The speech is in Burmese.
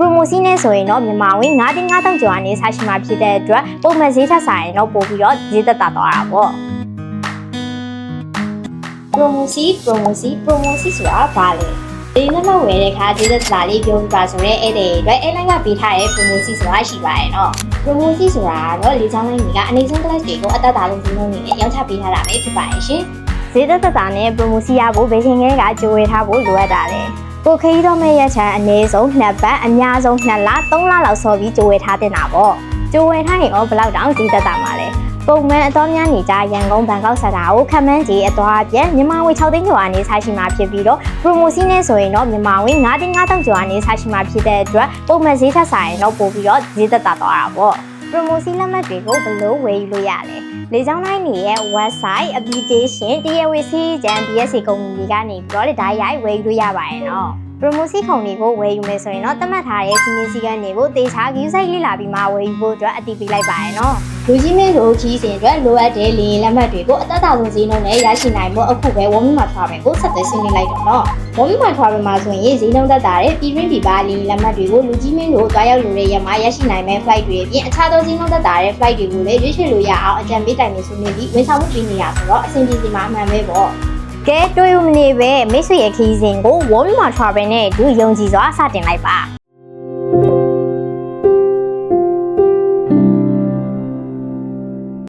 promotion နဲ့ဆိုရင်တော့မြန်မာဝင်9,500ကျော်အနေစားရှိမှာဖြစ်တဲ့အတွက်ပုံမှန်ဈေးထက်ဆိုင်တော့ပို့ပြီးတော့ဈေးသက်သာသွားတာပေါ့ promotion ဆိုတာဘာလဲဒီနေ့မှဝယ်တဲ့ခါဈေးသက်သာလေးပြောပြပါဆိုရဲအဲ့တဲ့အတွက် airline ကပေးထားတဲ့ promotion ဆိုတာရှိပါရဲ့နော် promotion ဆိုတာတော့လေကြောင်းလိုင်းတွေကအနေဆုံး class တွေကိုအသက်သာဆုံးဈေးနှုန်းတွေနဲ့ရောင်းချပေးထားတာပဲဖြစ်ပါရဲ့ရှင်ဈေးသက်သာနဲ့ promotion ရဖို့ဘယ်ချိန်ကကြိုဝယ်ထားဖို့လိုအပ်တာလဲကိုခရီးတော့မဲ့ရချမ်းအနည်းဆုံး2ပတ်အများဆုံး2လ3လလောက်စောပြီးကြိုဝယ်ထားတင်တာပေါ့ကြိုဝယ်ထားရင်ဘယ်လောက်တောင်ဈေးသက်သာမှာလဲပုံမှန်အတော်များနေကြရန်ကုန်ဘန်ကောက်ဆက်တာကိုခန့်မှန်းကြည့်အတော်အပြည့်မြန်မာငွေ6သိန်းကျော်အနေစားရှိမှာဖြစ်ပြီးတော့ promotion နဲ့ဆိုရင်တော့မြန်မာငွေ9,500ကျော်အနေစားရှိမှာဖြစ်တဲ့အတွက်ပုံမှန်ဈေးထက်ဆိုင်တော့ပို့ပြီးတော့ဈေးသက်သာသွားတာပေါ့ promotion လက်မှတ်တွေကိုဘယ်လိုဝယ်ယူလို့ရလဲလေကြောင်းလိုင်းတွေရဲ့ website application တရားဝင်စီးကြံ BSC ကုမ္ပဏီတွေကနေပြီးတော့ဓာတ်ရိုက်ဝယ်ယူလို့ရပါရဲ့နော် promotion ခုံတွေကိုဝယ်ယူမယ်ဆိုရင်တော့သတ်မှတ်ထားတဲ့စီမင်းစည်းကမ်းတွေကိုတေချာ view site လေ့လာပြီးမှဝယ်ယူဖို့အတွက်အတည်ပြုလိုက်ပါရဲ့နော်လူကြီးမင်းတို့ခီးစဉ်အတွက်လိုအပ်တဲ့လေရင်လက်မှတ်တွေကိုအသက်သာဆုံးဈေးနှုန်းနဲ့ရရှိနိုင်ဖို့အခုပဲ Warming မှာ travel ကိုဆက်သွယ်ဆင်းနေလိုက်တော့နော် Warming မှာ travel မှာဆိုရင်ဈေးနှုန်းသက်သာတဲ့ပြည်တွင်းပြည်ပလေရင်လက်မှတ်တွေကိုလူကြီးမင်းတို့တွားရောက်လိုတဲ့ရက်မှာရရှိနိုင်မယ့် flight တွေအပြင်အခြားသောဈေးနှုန်းသက်သာတဲ့ flight တွေကိုလည်းရွေးချယ်လို့ရအောင်အကြံပေးတိုင်ပင်ဆွေးနွေးပြီးဝန်ဆောင်မှုပေးနေရဆိုတော့အဆင်ပြေစီမှာအမှန်ပဲပေါ့ကဲတွေ့ဦးမနေပဲမိတ်ဆွေရဲ့ခီးစဉ်ကို Warming မှာ travel နဲ့အတူယုံကြည်စွာစတင်လိုက်ပါ